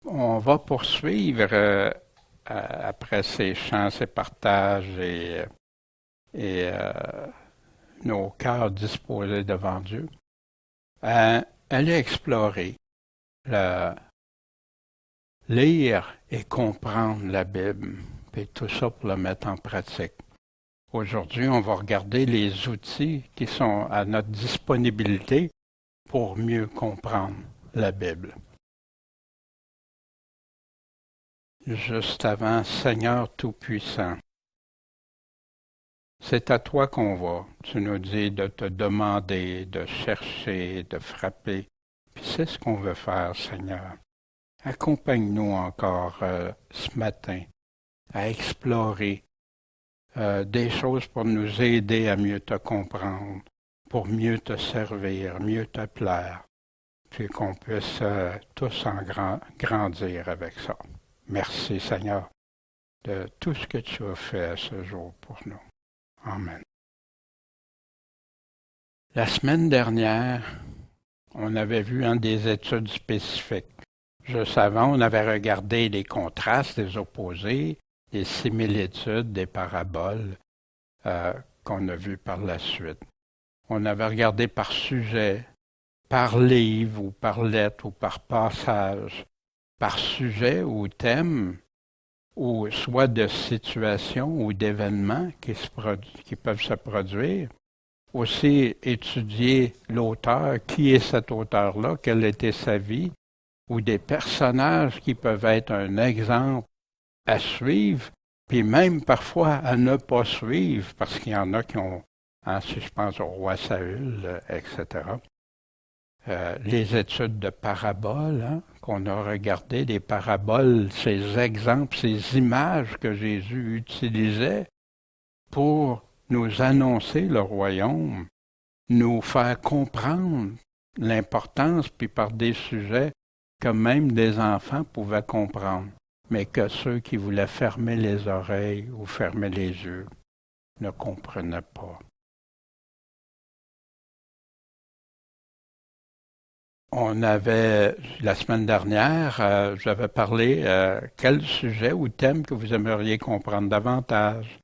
On va poursuivre après ces chants, ces partages et nos cœurs disposés devant Dieu, à aller explorer, le- lire et comprendre la Bible, puis tout ça pour le mettre en pratique. Aujourd'hui, on va regarder les outils qui sont à notre disponibilité pour mieux comprendre la Bible. Juste avant, Seigneur Tout-Puissant, c'est à toi qu'on va. Tu nous dis de te demander, de chercher, de frapper. Puis c'est ce qu'on veut faire, Seigneur. Accompagne-nous encore ce matin à explorer des choses pour nous aider à mieux te comprendre, pour mieux te servir, mieux te plaire, puis qu'on puisse tous grandir avec ça. Merci, Seigneur, de tout ce que tu as fait ce jour pour nous. Amen. La semaine dernière, on avait vu des études spécifiques. Juste avant, on avait regardé les contrastes, les opposés, les similitudes, des paraboles qu'on a vues par la suite. On avait regardé par sujet, par livre ou par lettre ou par passage, par sujet ou thème, ou soit de situation ou d'événements qui peuvent se produire. Aussi étudier l'auteur, qui est cet auteur-là, quelle était sa vie, ou des personnages qui peuvent être un exemple à suivre, puis même parfois à ne pas suivre, parce qu'il y en a qui ont, si je pense au roi Saül, etc. Les études de paraboles, qu'on a regardé, des paraboles, ces exemples, ces images que Jésus utilisait pour nous annoncer le royaume, nous faire comprendre l'importance, puis par des sujets que même des enfants pouvaient comprendre, mais que ceux qui voulaient fermer les oreilles ou fermer les yeux ne comprenaient pas. On avait, la semaine dernière, j'avais parlé quel sujet ou thème que vous aimeriez comprendre davantage,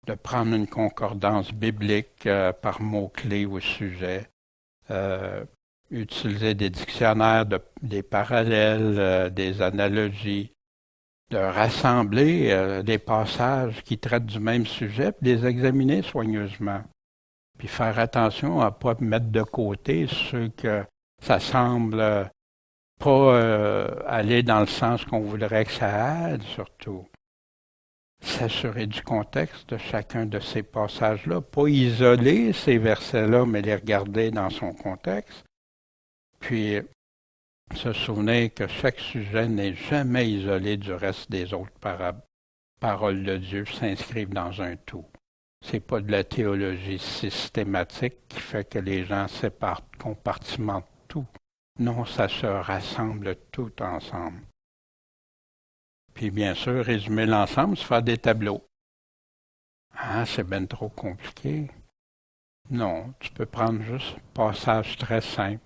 de prendre une concordance biblique par mots-clés au sujet, utiliser des dictionnaires, des parallèles, des analogies, de rassembler des passages qui traitent du même sujet, puis les examiner soigneusement, puis faire attention à ne pas mettre de côté ceux que ça semble pas aller dans le sens qu'on voudrait que ça aille, surtout. S'assurer du contexte de chacun de ces passages-là, pas isoler ces versets-là, mais les regarder dans son contexte. Puis se souvenir que chaque sujet n'est jamais isolé du reste des autres paroles de Dieu, s'inscrivent dans un tout. C'est pas de la théologie systématique qui fait que les gens séparent, compartimentent tout. Non, ça se rassemble tout ensemble. Puis bien sûr, résumer l'ensemble, c'est faire des tableaux. Ah, c'est bien trop compliqué. Non, tu peux prendre juste un passage très simple,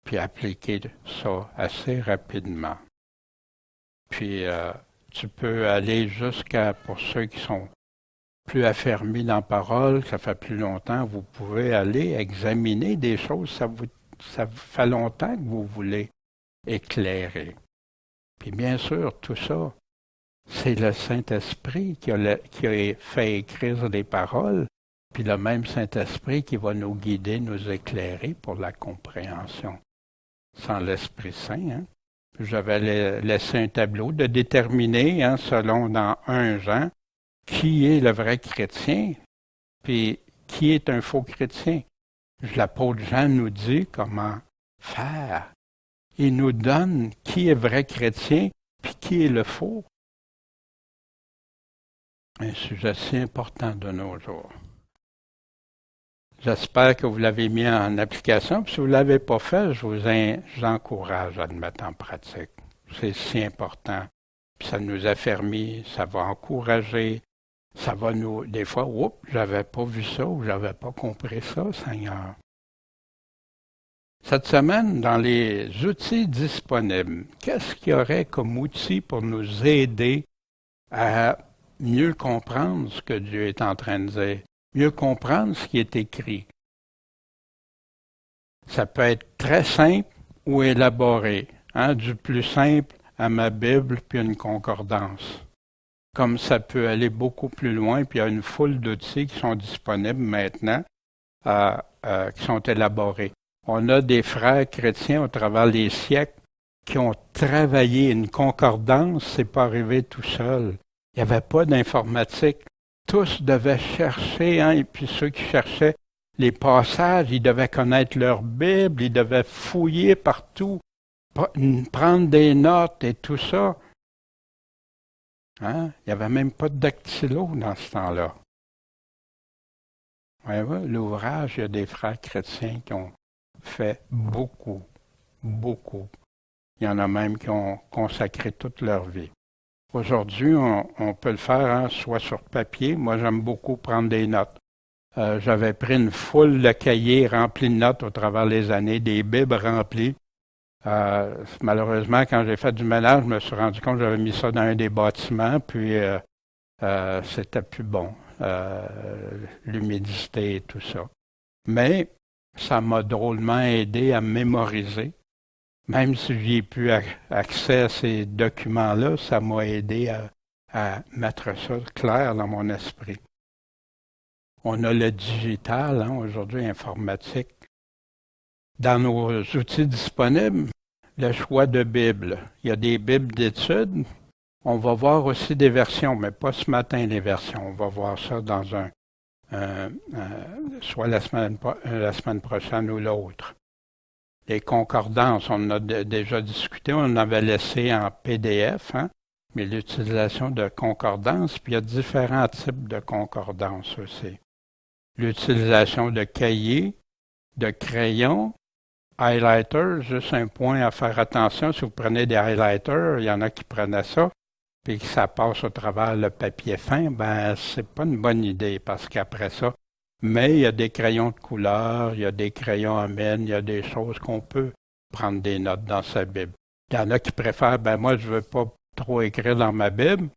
puis appliquer ça assez rapidement. Puis tu peux aller jusqu'à, pour ceux qui sont plus affermis dans la parole, ça fait plus longtemps, vous pouvez aller examiner des choses, ça fait longtemps que vous voulez éclairer. Puis bien sûr, tout ça, c'est le Saint-Esprit qui a fait écrire les paroles, puis le même Saint-Esprit qui va nous guider, nous éclairer pour la compréhension. Sans l'Esprit Saint, j'avais laissé un tableau de déterminer, selon dans 1 Jean, qui est le vrai chrétien, puis qui est un faux chrétien. L'apôtre Jean nous dit comment faire. Il nous donne qui est vrai chrétien, puis qui est le faux. Un sujet si important de nos jours. J'espère que vous l'avez mis en application. Puis si vous ne l'avez pas fait, je vous encourage à le mettre en pratique. C'est si important. Puis ça nous affermit, ça va encourager, ça va nous... Des fois, oups, j'avais pas vu ça ou j'avais pas compris ça, Seigneur. Cette semaine, dans les outils disponibles, qu'est-ce qu'il y aurait comme outil pour nous aider à mieux comprendre ce que Dieu est en train de dire, mieux comprendre ce qui est écrit? Ça peut être très simple ou élaboré, du plus simple à ma Bible puis une concordance. Comme ça peut aller beaucoup plus loin, puis il y a une foule d'outils qui sont disponibles maintenant, qui sont élaborés. On a des frères chrétiens au travers des siècles qui ont travaillé une concordance, c'est pas arrivé tout seul. Il n'y avait pas d'informatique. Tous devaient chercher, et puis ceux qui cherchaient les passages, ils devaient connaître leur Bible, ils devaient fouiller partout, prendre des notes et tout ça. Il n'y avait même pas de dactylo dans ce temps-là. L'ouvrage, il y a des frères chrétiens qui ont fait beaucoup, beaucoup. Il y en a même qui ont consacré toute leur vie. Aujourd'hui, on peut le faire soit sur papier. Moi, j'aime beaucoup prendre des notes. J'avais pris une foule de cahiers remplis de notes au travers des années, des bibles remplies. Malheureusement, quand j'ai fait du ménage, je me suis rendu compte que j'avais mis ça dans un des bâtiments, puis c'était plus bon, l'humidité et tout ça. Mais ça m'a drôlement aidé à mémoriser. Même si j'ai plus accès à ces documents-là, ça m'a aidé à mettre ça clair dans mon esprit. On a le digital, aujourd'hui, informatique. Dans nos outils disponibles, le choix de Bible. Il y a des Bibles d'études. On va voir aussi des versions, mais pas ce matin les versions. On va voir ça dans soit la semaine prochaine ou l'autre. Les concordances, on en a déjà discuté, on en avait laissé en PDF, mais l'utilisation de concordances, puis il y a différents types de concordances aussi. L'utilisation de cahiers, de crayons, highlighters, juste un point à faire attention, si vous prenez des highlighters, il y en a qui prenaient ça, puis que ça passe au travers le papier fin, c'est pas une bonne idée, parce qu'après ça, mais il y a des crayons de couleur, il y a des crayons à mine, il y a des choses qu'on peut prendre des notes dans sa Bible. Il y en a qui préfèrent, moi je veux pas trop écrire dans ma Bible,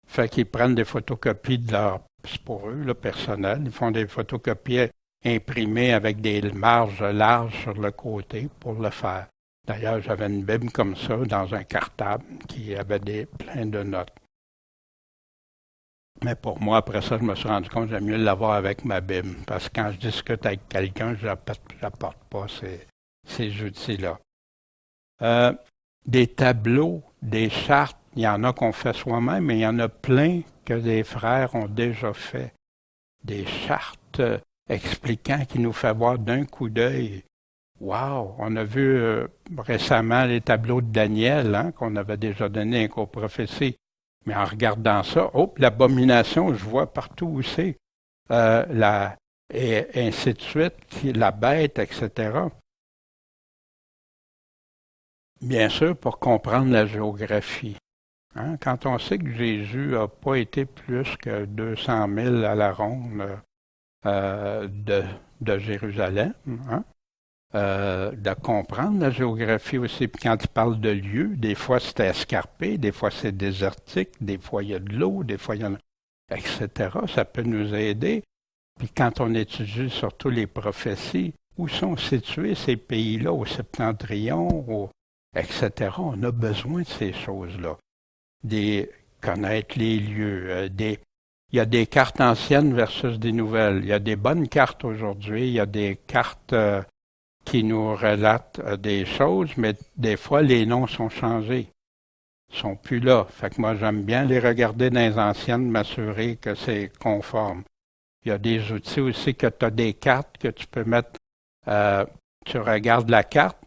fait qu'ils prennent des photocopies de leur, c'est pour eux, le personnel, ils font des photocopies imprimées avec des marges larges sur le côté pour le faire. D'ailleurs, j'avais une Bible comme ça dans un cartable qui avait plein de notes. Mais pour moi, après ça, je me suis rendu compte que j'aime mieux l'avoir avec ma Bible. Parce que quand je discute avec quelqu'un, je n'apporte pas ces outils-là. Des tableaux, des chartes, il y en a qu'on fait soi-même, mais il y en a plein que des frères ont déjà fait. Des chartes expliquant qui nous fait voir d'un coup d'œil. Wow! On a vu récemment les tableaux de Daniel, qu'on avait déjà donné un cours prophétie. Mais en regardant ça, l'abomination, je vois partout où c'est. Et ainsi de suite, la bête, etc. Bien sûr, pour comprendre la géographie. Quand on sait que Jésus n'a pas été plus que 200 000 à la ronde de Jérusalem, de comprendre la géographie aussi. Puis quand il parle de lieux, des fois c'est escarpé, des fois c'est désertique, des fois il y a de l'eau, des fois il y en a, etc. Ça peut nous aider. Puis quand on étudie surtout les prophéties, où sont situés ces pays-là, au septentrion, etc. On a besoin de ces choses-là. Connaître les lieux, il y a des cartes anciennes versus des nouvelles. Il y a des bonnes cartes aujourd'hui, il y a des cartes qui nous relatent des choses, mais des fois, les noms sont changés. Ils sont plus là. Fait que moi, j'aime bien les regarder dans les anciennes, m'assurer que c'est conforme. Il y a des outils aussi que tu as des cartes que tu peux mettre, tu regardes la carte,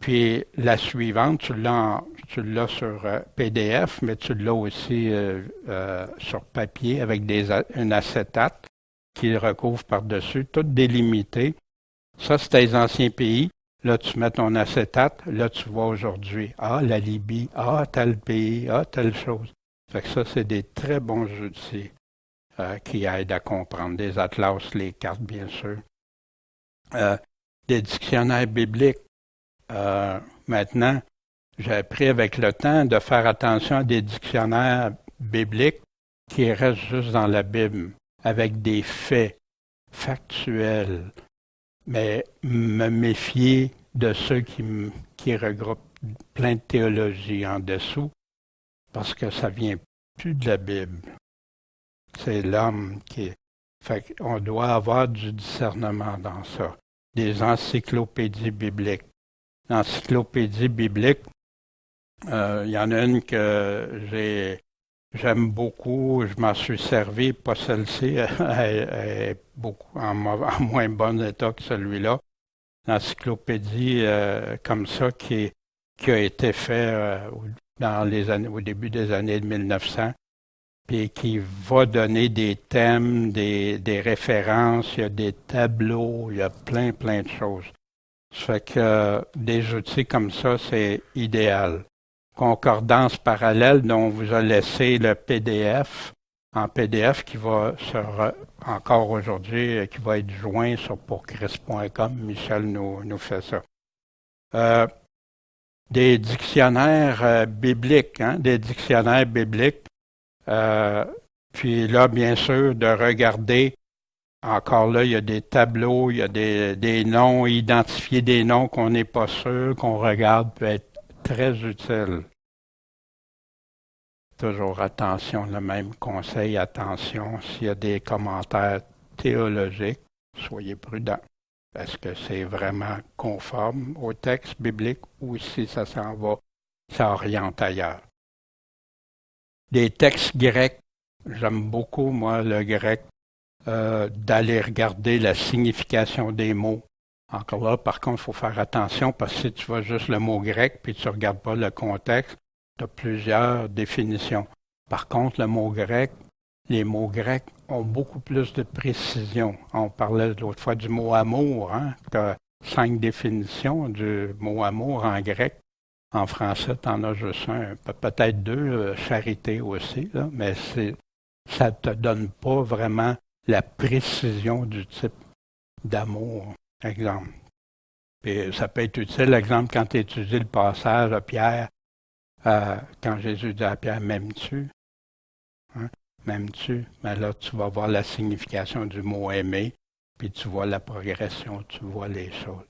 puis la suivante, tu l'as sur PDF, mais tu l'as aussi sur papier avec un acétate qui recouvre par-dessus, tout délimité. Ça, c'est les anciens pays. Là, tu mets ton acétate. Là, tu vois aujourd'hui. La Libye. Tel pays. Telle chose. Fait que ça, c'est des très bons outils qui aident à comprendre. Des atlas, les cartes, bien sûr. Des dictionnaires bibliques. Maintenant, j'ai appris avec le temps de faire attention à des dictionnaires bibliques qui restent juste dans la Bible, avec des faits factuels, mais me méfier de ceux qui regroupent plein de théologie en dessous, parce que ça vient plus de la Bible. C'est l'homme qui est. Fait qu'on doit avoir du discernement dans ça. Des encyclopédies bibliques. L'encyclopédie biblique, il y en a une que j'aime beaucoup, je m'en suis servi, pas celle-ci, elle est beaucoup en moins bon état que celui-là. L'encyclopédie comme ça qui a été fait au début des années 1900, puis qui va donner des thèmes, des références, il y a des tableaux, il y a plein de choses. Ça fait que des outils comme ça, c'est idéal. Concordance parallèle dont on vous a laissé le PDF, en PDF qui va encore aujourd'hui, qui va être joint sur pourchrist.com. Michel nous fait ça. Des dictionnaires bibliques, des dictionnaires bibliques. Puis là, bien sûr, de regarder, encore là, il y a des tableaux, il y a des noms, identifier des noms qu'on n'est pas sûr, qu'on regarde, peut être très utile. Toujours attention, le même conseil, attention, s'il y a des commentaires théologiques, soyez prudents. Est-ce que c'est vraiment conforme au texte biblique ou si ça s'en va, ça oriente ailleurs? Des textes grecs, j'aime beaucoup, moi, le grec, d'aller regarder la signification des mots. Encore là, par contre, il faut faire attention parce que si tu vois juste le mot grec puis tu ne regardes pas le contexte, tu as plusieurs définitions. Par contre, les mots grecs ont beaucoup plus de précision. On parlait l'autre fois du mot amour, tu as 5 définitions du mot amour en grec. En français, tu en as juste un, peut-être 2, charité aussi, là, mais ça ne te donne pas vraiment la précision du type d'amour, exemple. Puis ça peut être utile, exemple, quand tu étudies le passage à Pierre, quand Jésus dit à Pierre, m'aimes-tu? M'aimes-tu? Mais là, tu vas voir la signification du mot aimer, puis tu vois la progression, tu vois les choses.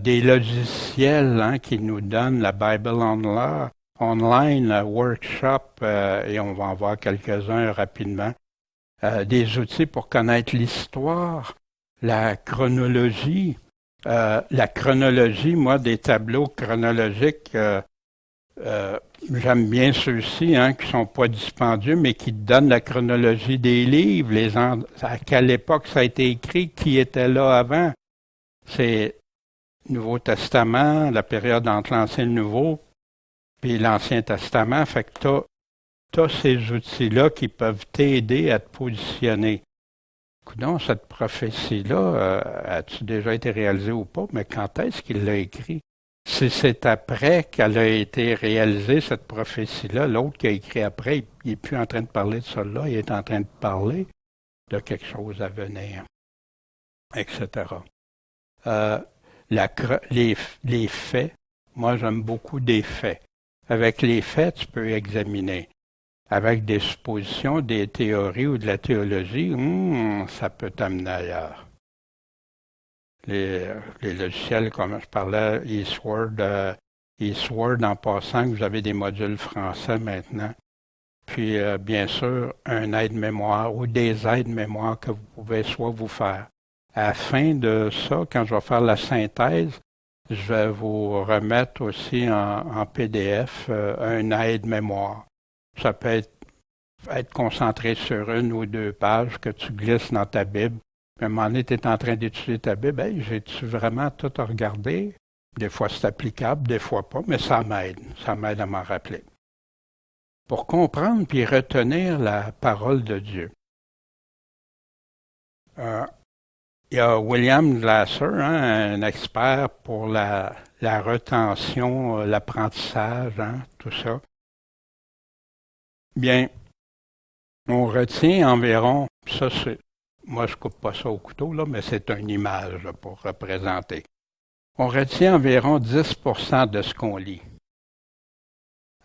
Des logiciels qui nous donnent la Bible online, workshop, et on va en voir quelques-uns rapidement. Des outils pour connaître l'histoire, la chronologie. Moi, des tableaux chronologiques, j'aime bien ceux-ci, qui ne sont pas dispendieux, mais qui donnent la chronologie des livres, à quelle époque ça a été écrit, qui était là avant. C'est Nouveau Testament, la période entre l'Ancien et le Nouveau, puis l'Ancien Testament. Fait que tu as ces outils-là qui peuvent t'aider à te positionner. Coudonc, cette prophétie-là, a-tu déjà été réalisée ou pas? Mais quand est-ce qu'il l'a écrit? Si c'est après qu'elle a été réalisée, cette prophétie-là, l'autre qui a écrit après, il n'est plus en train de parler de ça là, il est en train de parler de quelque chose à venir, etc. Les faits, moi j'aime beaucoup des faits. Avec les faits, tu peux examiner. Avec des suppositions, des théories ou de la théologie, ça peut t'amener ailleurs. Les logiciels, comme je parlais, Eastward en passant, que vous avez des modules français maintenant. Puis, bien sûr, un aide-mémoire ou des aides-mémoires que vous pouvez soit vous faire. À la fin de ça, quand je vais faire la synthèse, je vais vous remettre aussi en PDF un aide-mémoire. Ça peut être concentré sur 1 ou 2 pages que tu glisses dans ta Bible. Puis à un moment donné, tu es en train d'étudier ta Bible. Hey, j'ai-tu vraiment tout à regarder? Des fois, c'est applicable, des fois pas, mais ça m'aide. Ça m'aide à m'en rappeler. Pour comprendre puis retenir la parole de Dieu. Il y a William Glasser, un expert pour la retention, l'apprentissage, tout ça. Bien, on retient environ, moi je coupe pas ça au couteau, là, mais c'est une image là, pour représenter. on retient environ 10% de ce qu'on lit.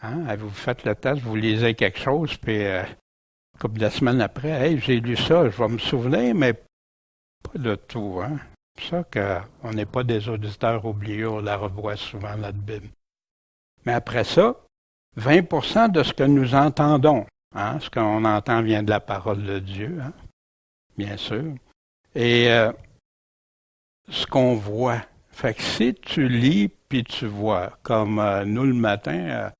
Hein? Vous faites le test, vous lisez quelque chose, puis une couple de semaines après, hey, j'ai lu ça, je vais me souvenir, mais pas de tout. Hein? C'est pour ça qu'on n'est pas des auditeurs oubliés, on la revoit souvent, notre Bible. Mais après ça, 20% de ce que nous entendons, hein? Ce qu'on entend vient de la parole de Dieu, hein? Bien sûr, et ce qu'on voit. Fait que si tu lis puis tu vois, comme nous le matin,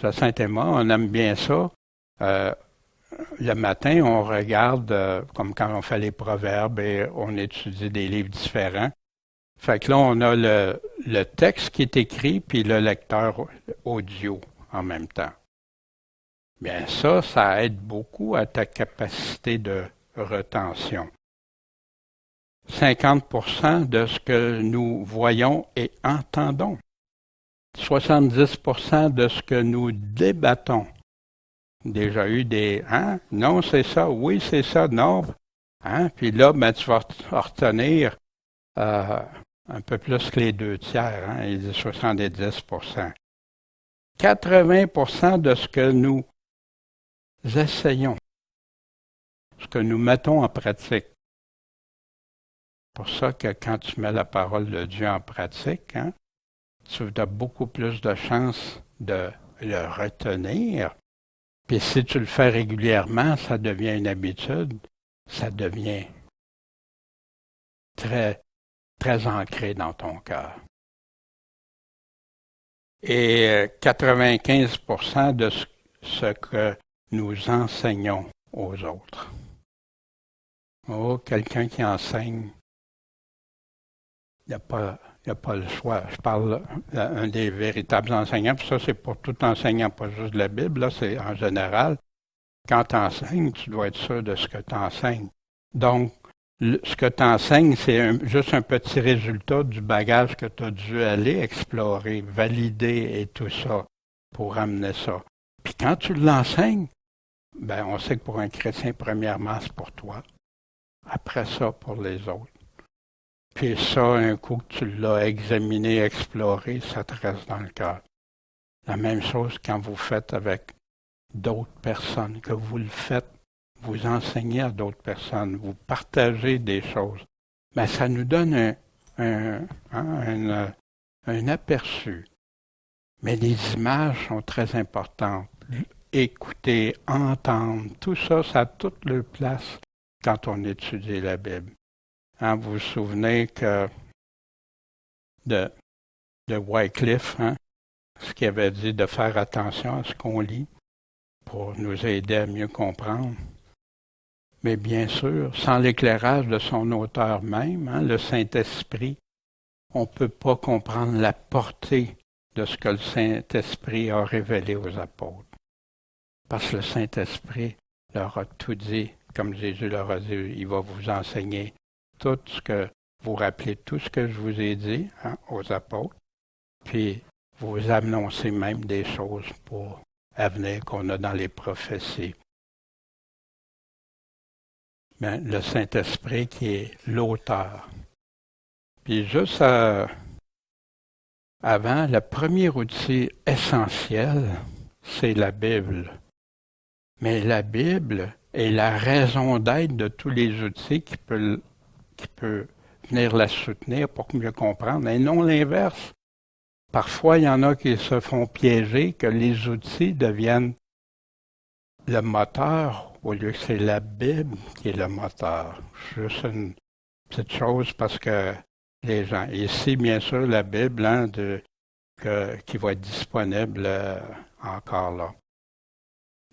à Saint-Emma, on aime bien ça. Le matin, on regarde, comme quand on fait les proverbes et on étudie des livres différents. Fait que là, on a le texte qui est écrit puis le lecteur audio en même temps. Bien ça aide beaucoup à ta capacité de retention. 50% de ce que nous voyons et entendons. 70% de ce que nous débattons. Déjà eu des « hein? Non, c'est ça. Oui, c'est ça. Non. » Hein? Puis là, ben, tu vas retenir un peu plus que les 2/3, hein? Il dit 70%. 80% de ce que nous essayons, ce que nous mettons en pratique. C'est pour ça que quand tu mets la parole de Dieu en pratique, hein, tu as beaucoup plus de chances de le retenir. Puis si tu le fais régulièrement, ça devient une habitude, ça devient très, très ancré dans ton cœur. Et 95% de ce que nous enseignons aux autres. Oh, quelqu'un qui enseigne, il n'y a pas le choix. Je parle d'un des véritables enseignants, puis ça, c'est pour tout enseignant, pas juste de la Bible, là, c'est en général. Quand tu enseignes, tu dois être sûr de ce que tu enseignes. Donc, ce que tu enseignes, c'est juste un petit résultat du bagage que tu as dû aller explorer, valider et tout ça pour amener ça. Puis quand tu l'enseignes, ben on sait que pour un chrétien, premièrement, c'est pour toi. Après ça, pour les autres. Puis ça, un coup que tu l'as examiné, exploré, ça te reste dans le cœur. La même chose quand vous faites avec d'autres personnes, que vous le faites, vous enseignez à d'autres personnes, vous partagez des choses. Ben, ça nous donne un aperçu. Mais les images sont très importantes. Écouter, entendre, tout ça, ça a toute leur place quand on étudie la Bible. Hein, vous vous souvenez que de Wycliffe, hein, ce qu'il avait dit de faire attention à ce qu'on lit pour nous aider à mieux comprendre. Mais bien sûr, sans l'éclairage de son auteur même, hein, le Saint-Esprit, on ne peut pas comprendre la portée de ce que le Saint-Esprit a révélé aux apôtres. Parce que le Saint-Esprit leur a tout dit, comme Jésus leur a dit, il va vous enseigner tout ce que vous rappelez, tout ce que je vous ai dit, hein, aux apôtres, puis vous annoncez même des choses pour l'avenir qu'on a dans les prophéties. Ben, le Saint-Esprit qui est l'auteur. Puis juste avant, le premier outil essentiel, c'est la Bible. Mais la Bible est la raison d'être de tous les outils qui peut venir la soutenir pour mieux comprendre, et non l'inverse. Parfois, il y en a qui se font piéger, que les outils deviennent le moteur, au lieu que c'est la Bible qui est le moteur. Juste une petite chose parce que les gens... Ici, bien sûr, la Bible hein, qui va être disponible encore là.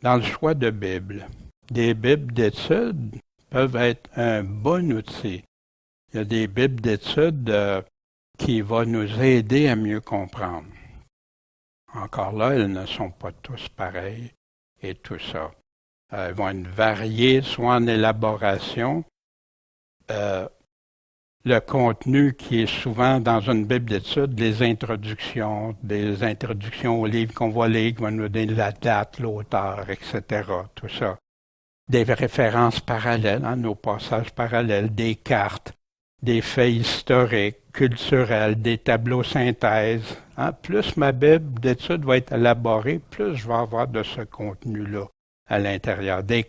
Dans le choix de Bible, des Bibles d'études peuvent être un bon outil. Il y a des Bibles d'études qui vont nous aider à mieux comprendre. Encore là, elles ne sont pas tous pareilles et tout ça. Elles vont être variées, soit en élaboration. Le contenu qui est souvent dans une Bible d'études, des introductions aux livres qu'on va lire, qui vont nous donner la date, l'auteur, etc., tout ça. Des références parallèles, hein, nos passages parallèles, des cartes. des faits historiques, culturels, des tableaux synthèses. Hein. Plus ma Bible d'études va être élaborée, plus je vais avoir de ce contenu-là à l'intérieur. Des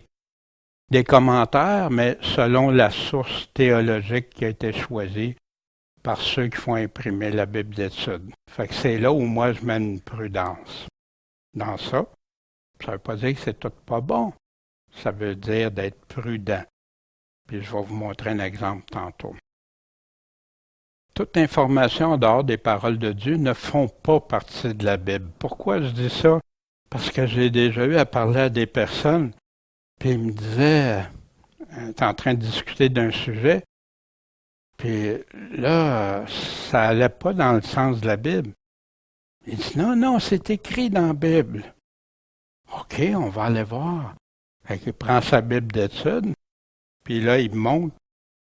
commentaires, mais selon la source théologique qui a été choisie par ceux qui font imprimer la Bible d'études. Fait que c'est là où moi je mets une prudence dans ça. Ça ne veut pas dire que c'est tout pas bon. Ça veut dire d'être prudent. Puis je vais vous montrer un exemple tantôt. Toute information en dehors des paroles de Dieu ne font pas partie de la Bible. Pourquoi je dis ça? Parce que j'ai déjà eu à parler à des personnes, puis ils me disaient, tu es en train de discuter d'un sujet, puis là, ça allait pas dans le sens de la Bible. Il dit, non, non, c'est écrit dans la Bible. OK, on va aller voir. Fait qu'il prend sa Bible d'études, puis là, il me montre,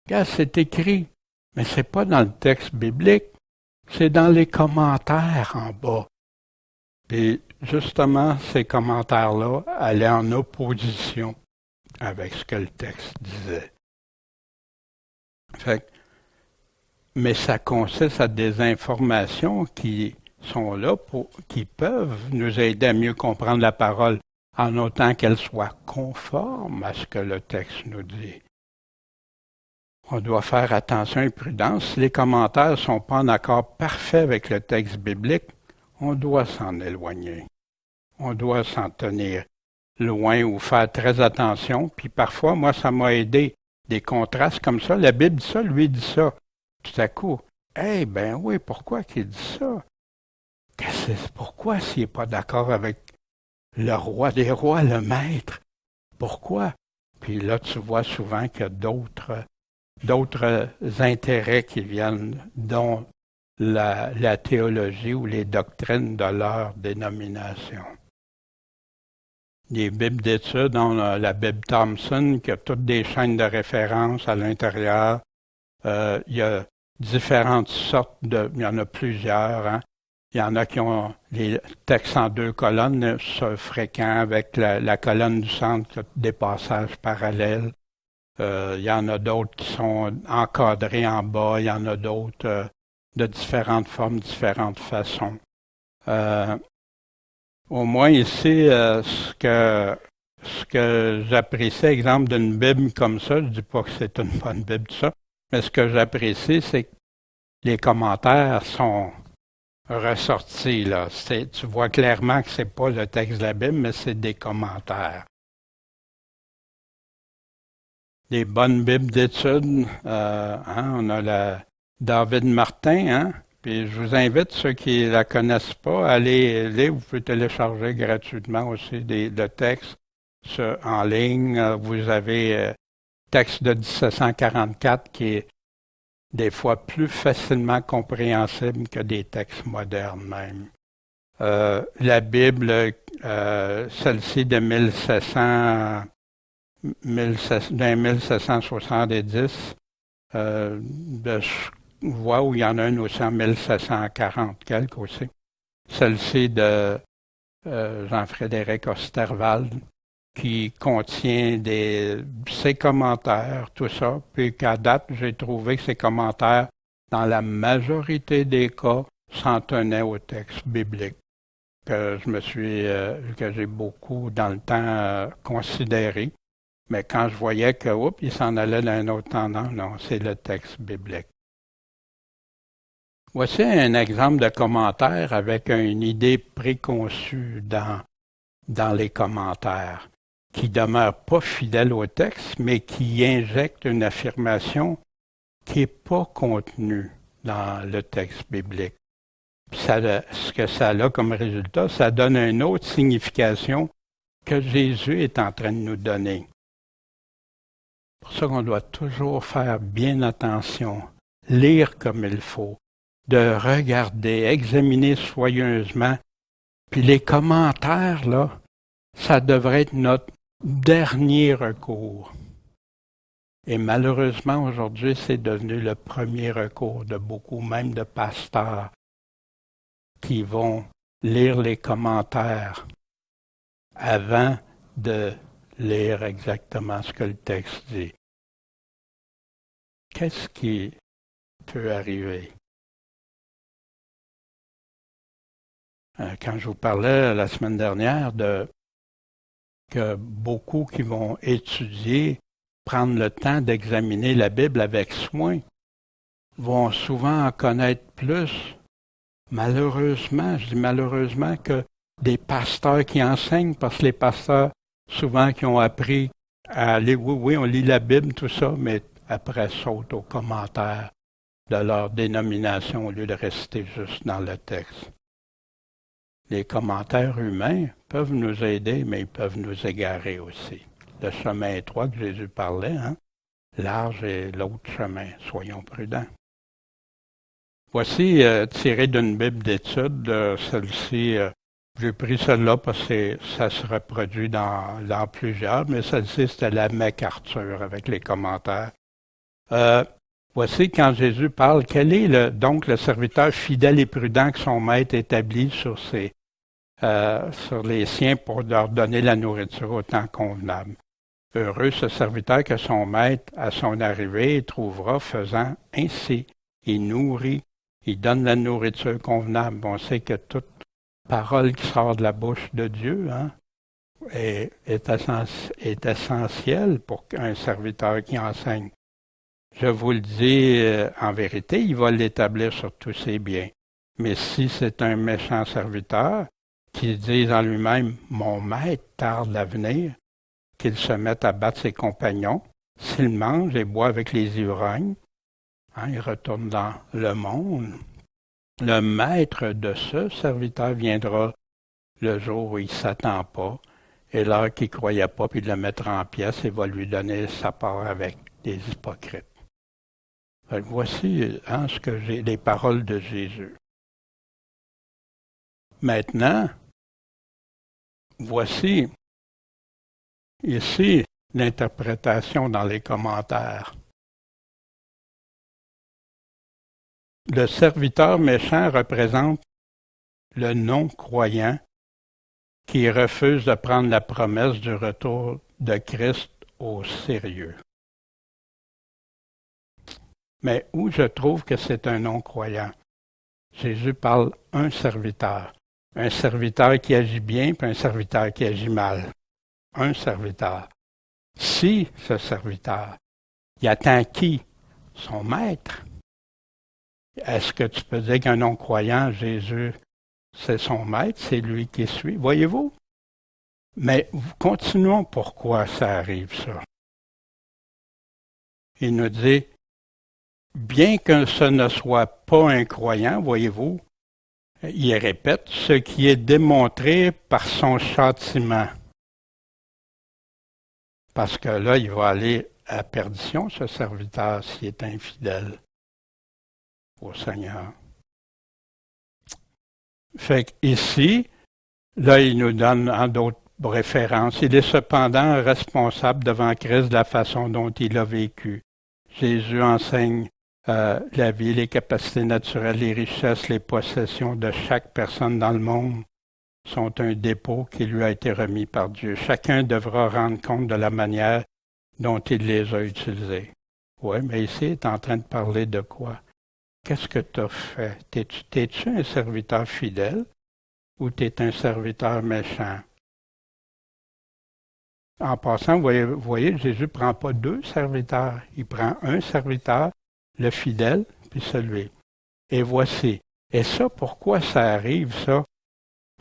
regarde, c'est écrit. Mais c'est pas dans le texte biblique, c'est dans les commentaires en bas. Puis justement, ces commentaires-là allaient en opposition avec ce que le texte disait. Fait, mais ça consiste à des informations qui sont là qui peuvent nous aider à mieux comprendre la parole, en autant qu'elle soit conforme à ce que le texte nous dit. On doit faire attention et prudence. Si les commentaires ne sont pas en accord parfait avec le texte biblique, on doit s'en éloigner. On doit s'en tenir loin ou faire très attention. Puis parfois, moi, ça m'a aidé. Des contrastes comme ça. La Bible dit ça, lui dit ça. Tout à coup, ben oui, pourquoi qu'il dit ça? Pourquoi s'il n'est pas d'accord avec le roi des rois, le maître? Pourquoi? Puis là, tu vois souvent qu'il y a d'autres intérêts qui viennent, dont la théologie ou les doctrines de leur dénomination. Les Bibles d'études, on a la Bible Thompson, qui a toutes des chaînes de référence à l'intérieur. Il y a différentes sortes il y en a plusieurs. Hein. Il y en a qui ont les textes en 2 colonnes, c'est fréquent avec la colonne du centre qui a des passages parallèles. Il y en a d'autres qui sont encadrés en bas, il y en a d'autres de différentes formes, différentes façons. Au moins ici, ce que j'apprécie, exemple d'une Bible comme ça, je ne dis pas que c'est une bonne Bible, tout ça, mais ce que j'apprécie, c'est que les commentaires sont ressortis. Là. Tu vois clairement que ce n'est pas le texte de la Bible, mais c'est des commentaires. Des bonnes Bibles d'études. On a la David Martin, hein? Puis je vous invite, ceux qui ne la connaissent pas, à aller lire. Vous pouvez télécharger gratuitement aussi le texte en ligne. Vous avez texte de 1744 qui est des fois plus facilement compréhensible que des textes modernes même. La Bible, celle-ci de 1770, je vois où il y en a une aussi en 1740 quelque aussi. Celle-ci de Jean-Frédéric Osterwald, qui contient ses commentaires, tout ça, puis qu'à date, j'ai trouvé que ces commentaires, dans la majorité des cas, s'en tenaient au texte biblique, que j'ai beaucoup dans le temps considéré. Mais quand je voyais que, il s'en allait dans un autre tendance, non, c'est le texte biblique. Voici un exemple de commentaire avec une idée préconçue dans les commentaires, qui ne demeure pas fidèle au texte, mais qui injecte une affirmation qui n'est pas contenue dans le texte biblique. Ce que ça a comme résultat, ça donne une autre signification que Jésus est en train de nous donner. C'est pour ça qu'on doit toujours faire bien attention, lire comme il faut, de regarder, examiner soigneusement. Puis les commentaires, là, ça devrait être notre dernier recours. Et malheureusement, aujourd'hui, c'est devenu le premier recours de beaucoup, même de pasteurs, qui vont lire les commentaires avant de lire exactement ce que le texte dit. qu'est-ce qui peut arriver? Quand je vous parlais la semaine dernière que beaucoup qui vont étudier, prendre le temps d'examiner la Bible avec soin, vont souvent en connaître plus, malheureusement, je dis malheureusement, que des pasteurs qui enseignent, parce que les pasteurs, souvent, qui ont appris à aller, oui, on lit la Bible, tout ça, mais après sautent aux commentaires de leur dénomination au lieu de rester juste dans le texte. Les commentaires humains peuvent nous aider, mais ils peuvent nous égarer aussi. Le chemin étroit que Jésus parlait, large est l'autre chemin. Soyons prudents. Voici tiré d'une Bible d'études, celle-ci, j'ai pris celle-là parce que ça se reproduit dans plusieurs, mais celle-ci, c'était la MacArthur avec les commentaires. Voici quand Jésus parle, quel est donc le serviteur fidèle et prudent que son maître établit sur les siens pour leur donner la nourriture au temps convenable. Heureux ce serviteur que son maître, à son arrivée, trouvera faisant ainsi. Il nourrit, il donne la nourriture convenable. On sait que toute parole qui sort de la bouche de Dieu est essentielle pour un serviteur qui enseigne. Je vous le dis en vérité, il va l'établir sur tous ses biens. Mais si c'est un méchant serviteur qui dit en lui-même « Mon maître tarde à venir », qu'il se mette à battre ses compagnons, s'il mange et boit avec les ivrognes, il retourne dans le monde. Le maître de ce serviteur viendra le jour où il ne s'attend pas, et l'heure qu'il ne croyait pas, puis il le mettra en pièces et va lui donner sa part avec des hypocrites. Voici ce que j'ai, les paroles de Jésus. Maintenant, voici ici l'interprétation dans les commentaires. Le serviteur méchant représente le non-croyant qui refuse de prendre la promesse du retour de Christ au sérieux. Mais où je trouve que c'est un non-croyant? Jésus parle un serviteur qui agit bien, puis un serviteur qui agit mal. Un serviteur. Si ce serviteur, il attend qui? Son maître. Est-ce que tu peux dire qu'un non-croyant, Jésus, c'est son maître, c'est lui qui suit? Voyez-vous? Mais continuons pourquoi ça arrive, ça. Il nous dit, bien que ce ne soit pas un croyant, voyez-vous, il répète ce qui est démontré par son châtiment. Parce que là, il va aller à perdition, ce serviteur, s'il est infidèle au Seigneur. Fait qu'ici, là, il nous donne en d'autres références. Il est cependant responsable devant Christ de la façon dont il a vécu. Jésus enseigne la vie, les capacités naturelles, les richesses, les possessions de chaque personne dans le monde sont un dépôt qui lui a été remis par Dieu. Chacun devra rendre compte de la manière dont il les a utilisés. Oui, mais ici, il est en train de parler de quoi? Qu'est-ce que tu as fait? T'es-tu un serviteur fidèle ou t'es un serviteur méchant? En passant, vous voyez, Jésus ne prend pas deux serviteurs. Il prend un serviteur, le fidèle, puis celui. Et voici. Et ça, pourquoi ça arrive, ça?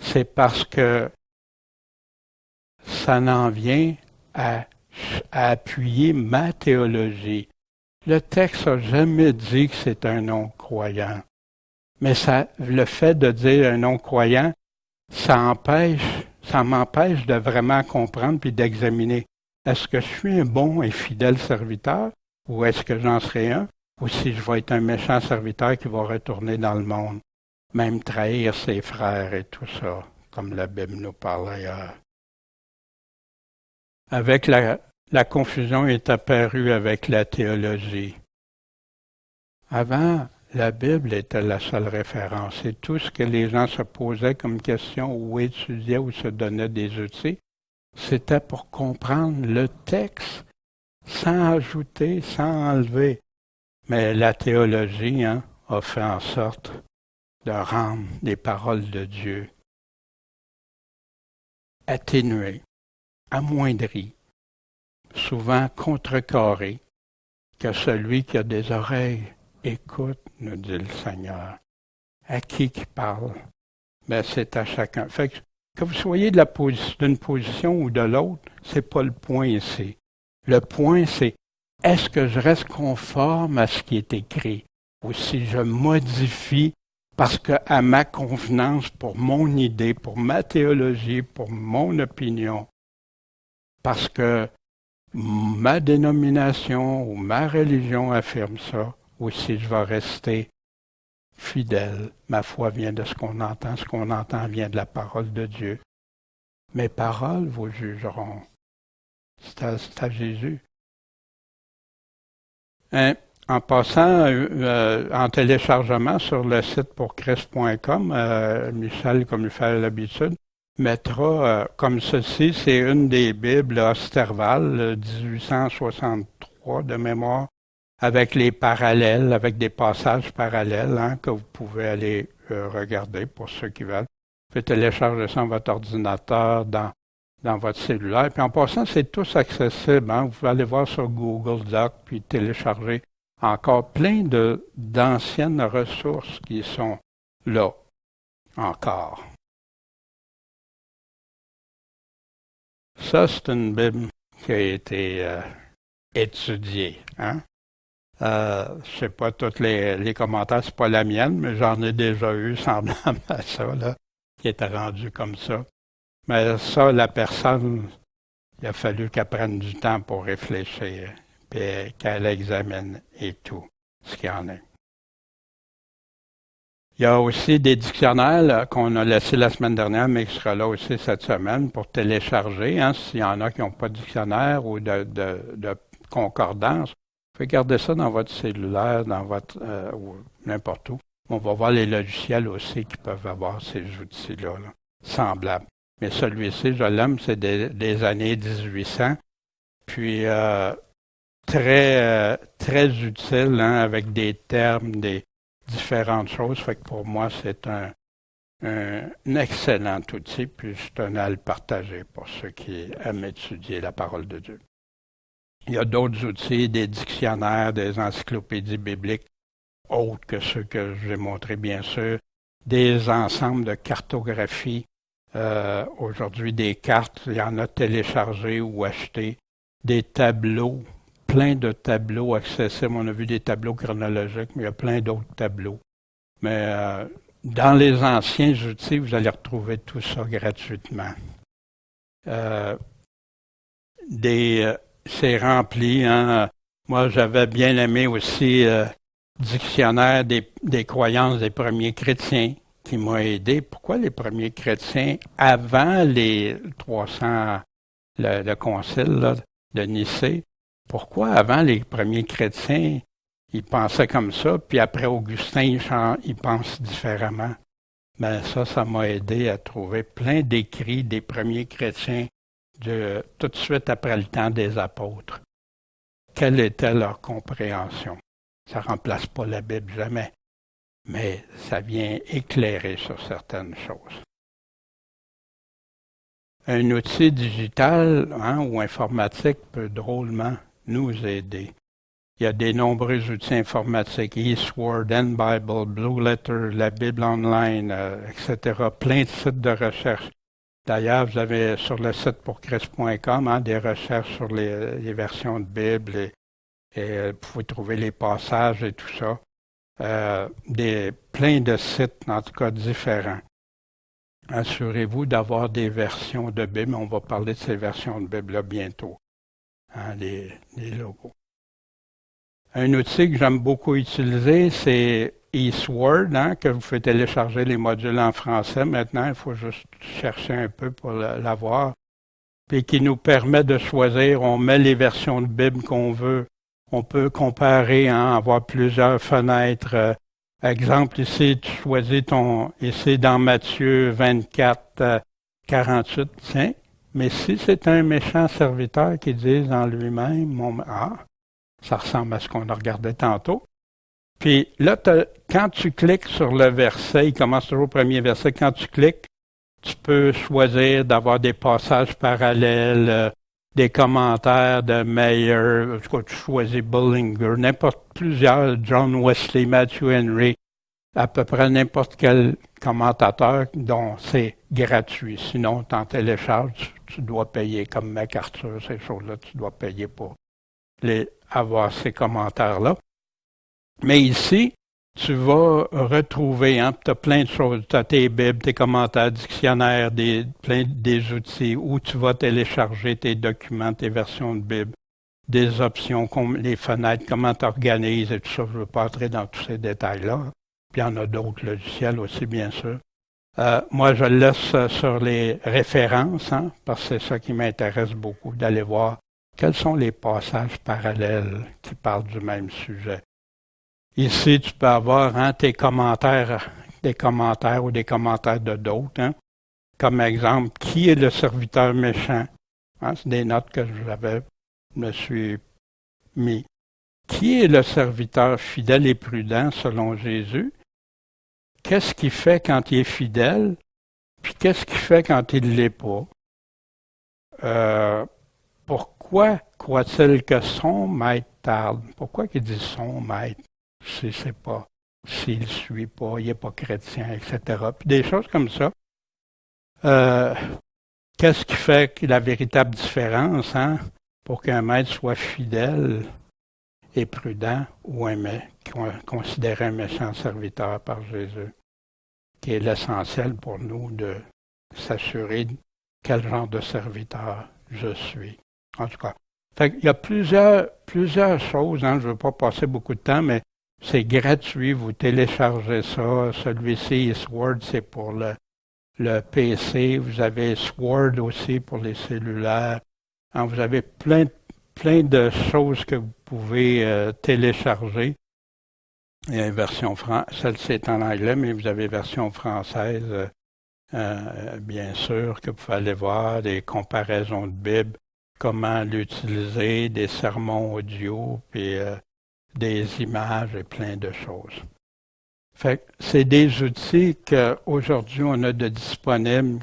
C'est parce que ça en vient à appuyer ma théologie. Le texte n'a jamais dit que c'est un non-croyant. Mais le fait de dire un non-croyant, ça m'empêche de vraiment comprendre puis d'examiner. Est-ce que je suis un bon et fidèle serviteur ou est-ce que j'en serai un? Ou si je vais être un méchant serviteur qui va retourner dans le monde, même trahir ses frères et tout ça, comme la Bible nous parle ailleurs. Avec la confusion est apparue avec la théologie. Avant, la Bible était la seule référence et tout ce que les gens se posaient comme question ou étudiaient ou se donnaient des outils, c'était pour comprendre le texte sans ajouter, sans enlever. Mais la théologie a fait en sorte de rendre les paroles de Dieu atténuées, amoindries, souvent contrecarrées, que celui qui a des oreilles écoute, nous dit le Seigneur. À qui parle? Ben, c'est à chacun. Fait que vous soyez d'une position ou de l'autre, c'est pas le point ici. Le point, c'est est-ce que je reste conforme à ce qui est écrit ou si je modifie parce que à ma convenance, pour mon idée, pour ma théologie, pour mon opinion, parce que ma dénomination ou ma religion affirme ça, ou si je vais rester fidèle. Ma foi vient de ce qu'on entend vient de la parole de Dieu. Mes paroles vous jugeront. C'est à Jésus. En passant, en téléchargement sur le site pourchrist.com, Michel, comme il fait l'habitude, mettra comme ceci, c'est une des Bibles Osterval, 1863 de mémoire, avec les parallèles, avec des passages parallèles que vous pouvez aller regarder pour ceux qui veulent. Vous pouvez télécharger ça dans votre ordinateur, dans votre cellulaire. Puis en passant, c'est tous accessible. Vous pouvez aller voir sur Google Doc, puis télécharger encore plein d'anciennes ressources qui sont là, encore. Ça, c'est une Bible qui a été étudiée. Je sais pas, tous les commentaires, c'est pas la mienne, mais j'en ai déjà eu semblable à ça, là, qui était rendu comme ça. Mais ça, la personne, il a fallu qu'elle prenne du temps pour réfléchir, puis qu'elle examine et tout, ce qu'il y en a. Il y a aussi des dictionnaires là, qu'on a laissés la semaine dernière, mais qui sera là aussi cette semaine pour télécharger, s'il y en a qui n'ont pas de dictionnaire ou de concordance. Vous pouvez garder ça dans votre cellulaire, dans votre ou n'importe où. On va voir les logiciels aussi qui peuvent avoir ces outils-là, semblables. Mais celui-ci, je l'aime, c'est des années 1800. Puis très utile, avec des termes, des différentes choses. Fait que pour moi, c'est un excellent outil, puis je tenais à le partager pour ceux qui aiment étudier la parole de Dieu. Il y a d'autres outils, des dictionnaires, des encyclopédies bibliques, autres que ceux que j'ai montrés, bien sûr, des ensembles de cartographie. Aujourd'hui, des cartes, il y en a téléchargées ou achetées, des tableaux, plein de tableaux accessibles. On a vu des tableaux chronologiques, mais il y a plein d'autres tableaux. Mais dans les anciens outils, vous allez retrouver tout ça gratuitement. C'est rempli. Moi, j'avais bien aimé aussi dictionnaire des croyances des premiers chrétiens qui m'a aidé. Pourquoi les premiers chrétiens, avant les 300, le concile là, de Nicée, pourquoi avant les premiers chrétiens, ils pensaient comme ça, puis après Augustin, ils pensent différemment? Ben ça m'a aidé à trouver plein d'écrits des premiers chrétiens tout de suite après le temps des apôtres. Quelle était leur compréhension? Ça ne remplace pas la Bible, jamais, mais ça vient éclairer sur certaines choses. Un outil digital ou informatique peut drôlement nous aider. Il y a des nombreux outils informatiques, eSword, N-Bible, Blue Letter, la Bible Online, etc., plein de sites de recherche. D'ailleurs, vous avez sur le site pourchrist.com des recherches sur les versions de Bible et vous pouvez trouver les passages et tout ça. Plein de sites, en tout cas différents. Assurez-vous d'avoir des versions de Bible. On va parler de ces versions de Bible-là bientôt. Les logos. Un outil que j'aime beaucoup utiliser, c'est eSword, que vous pouvez télécharger les modules en français. Maintenant, il faut juste chercher un peu pour l'avoir. Puis qui nous permet de choisir, on met les versions de Bible qu'on veut. On peut comparer, avoir plusieurs fenêtres. Exemple, ici, tu choisis ici dans Matthieu 24, 48, tiens. Mais si c'est un méchant serviteur qui dit en lui-même, ça ressemble à ce qu'on a regardé tantôt. Puis là, quand tu cliques sur le verset, il commence toujours au premier verset, quand tu cliques, tu peux choisir d'avoir des passages parallèles, des commentaires de Meyer, en tout cas, tu choisis Bullinger, plusieurs, John Wesley, Matthew Henry, à peu près n'importe quel commentateur dont c'est gratuit. Sinon, tu en télécharges, tu dois payer, comme MacArthur, ces choses-là, tu dois payer pour avoir ces commentaires-là. Mais ici, tu vas retrouver, hein, tu as plein de choses, tu as tes bibles, tes commentaires, dictionnaires, plein des outils où tu vas télécharger tes documents, tes versions de Bible, des options comme les fenêtres, comment tu organises et tout ça. Je ne veux pas entrer dans tous ces détails-là. Puis il y en a d'autres logiciels aussi, bien sûr. Moi, je le laisse sur les références, hein, parce que c'est ça qui m'intéresse beaucoup, d'aller voir quels sont les passages parallèles qui parlent du même sujet. Ici, tu peux avoir des commentaires ou des commentaires de d'autres. Hein. Comme exemple, qui est le serviteur méchant? Hein, c'est des notes que me suis mis. Qui est le serviteur fidèle et prudent selon Jésus? Qu'est-ce qu'il fait quand il est fidèle? Puis qu'est-ce qu'il fait quand il ne l'est pas? Pourquoi croit-il que son maître tarde? Pourquoi qu'il dit son maître? S'il ne suit pas, il n'est pas chrétien, etc. Puis des choses comme ça. Qu'est-ce qui fait la véritable différence, hein, pour qu'un maître soit fidèle et prudent ou considéré un méchant serviteur par Jésus, qui est l'essentiel pour nous de s'assurer quel genre de serviteur je suis. En tout cas, il y a plusieurs choses, hein, je ne veux pas passer beaucoup de temps, mais c'est gratuit, vous téléchargez ça. Celui-ci, Sword, c'est pour le PC. Vous avez Sword aussi pour les cellulaires. Hein, vous avez plein de choses que vous pouvez télécharger. Il y a une version celle-ci est en anglais, mais vous avez une version française, bien sûr, que vous pouvez aller voir, des comparaisons de Bible, comment l'utiliser, des sermons audio, puis des images et plein de choses. Fait que c'est des outils qu'aujourd'hui on a de disponibles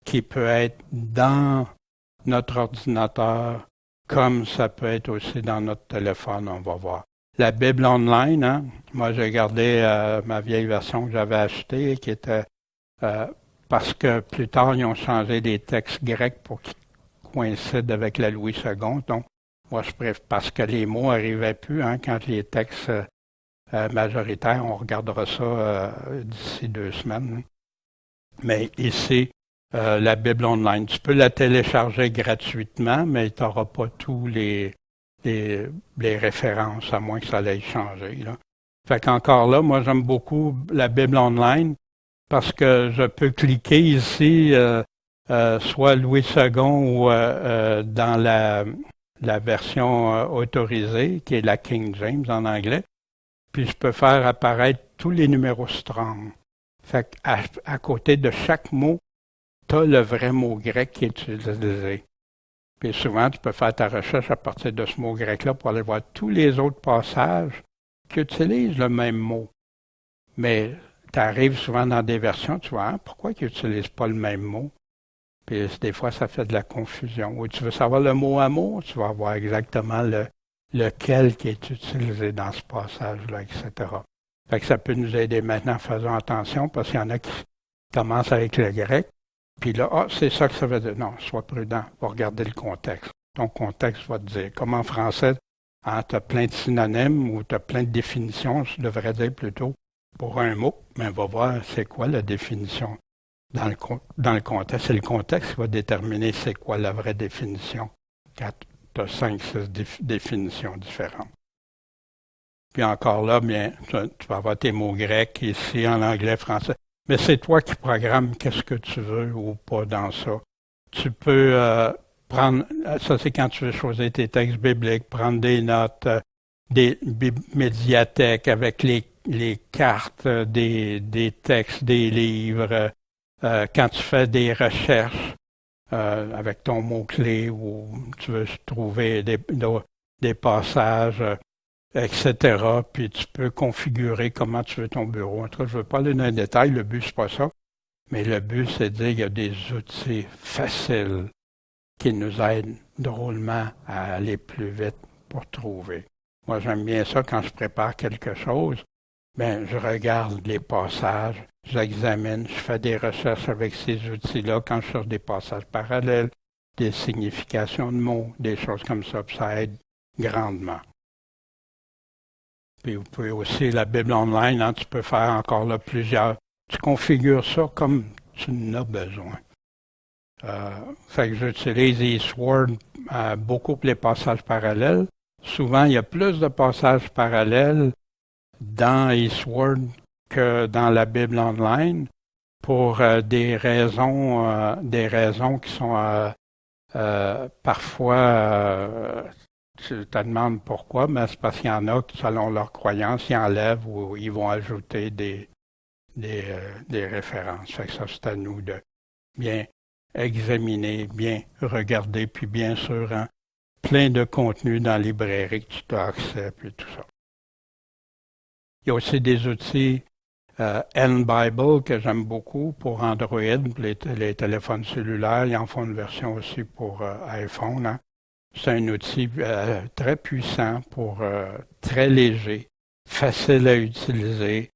qui peut être dans notre ordinateur, comme ça peut être aussi dans notre téléphone, on va voir. La Bible online, hein, moi j'ai gardé ma vieille version que j'avais achetée, qui était parce que plus tard ils ont changé les textes grecs pour qu'ils coïncident avec la Louis II. Donc, moi, je préfère, parce que les mots n'arrivaient plus, hein, quand les textes majoritaires, on regardera ça d'ici 2 semaines. Mais ici, la Bible online, tu peux la télécharger gratuitement, mais tu n'auras pas tous les références, à moins que ça l'ait changé. Là. Fait qu'encore là, moi, j'aime beaucoup la Bible online parce que je peux cliquer ici, soit Louis II ou dans la version autorisée, qui est la King James en anglais, puis je peux faire apparaître tous les numéros strong. Fait qu'à côté de chaque mot, tu as le vrai mot grec qui est utilisé. Puis souvent, tu peux faire ta recherche à partir de ce mot grec-là pour aller voir tous les autres passages qui utilisent le même mot. Mais tu arrives souvent dans des versions, tu vois, hein, pourquoi ils n'utilisent pas le même mot? Puis des fois, ça fait de la confusion. Ou tu veux savoir le mot à mot, tu vas voir exactement lequel qui est utilisé dans ce passage-là, etc. Fait que ça peut nous aider maintenant, faisons attention, parce qu'il y en a qui commencent avec le grec, puis là, c'est ça que ça veut dire. Non, sois prudent, va regarder le contexte. Ton contexte va te dire, comme en français, hein, tu as plein de synonymes ou tu as plein de définitions, je devrais dire plutôt, pour un mot, mais va voir c'est quoi la définition. Dans le contexte, c'est le contexte qui va déterminer c'est quoi la vraie définition. Quand tu as 5-6 définitions différentes. Puis encore là, bien, tu vas avoir tes mots grecs ici en anglais, français. Mais c'est toi qui programmes qu'est-ce que tu veux ou pas dans ça. Tu peux prendre, ça c'est quand tu veux choisir tes textes bibliques, prendre des notes, des médiathèques avec les cartes des textes, des livres. Quand tu fais des recherches avec ton mot-clé ou tu veux trouver des passages, etc. Puis tu peux configurer comment tu veux ton bureau. En tout cas, je ne veux pas aller dans les détails, le but, c'est pas ça. Mais le but, c'est de dire qu'il y a des outils faciles qui nous aident drôlement à aller plus vite pour trouver. Moi, j'aime bien ça quand je prépare quelque chose. Ben, je regarde les passages, j'examine, je fais des recherches avec ces outils-là quand je cherche des passages parallèles, des significations de mots, des choses comme ça, puis ça aide grandement. Puis vous pouvez aussi, la Bible online, hein, tu peux faire encore là plusieurs. Tu configures ça comme tu en as besoin. Fait que j'utilise eSword beaucoup pour les passages parallèles. Souvent, il y a plus de passages parallèles dans eSword que dans la Bible online pour des raisons qui sont parfois tu te demandes pourquoi, mais c'est parce qu'il y en a qui, selon leurs croyances, ils enlèvent ou ils vont ajouter des références. Fait que ça, c'est à nous de bien examiner, bien regarder, puis bien sûr, hein, plein de contenu dans la librairie que tu as accès, puis tout ça. Il y a aussi des outils N-Bible que j'aime beaucoup pour Android, pour les téléphones cellulaires. Ils en font une version aussi pour iPhone. Hein. C'est un outil très puissant, très léger, facile à utiliser,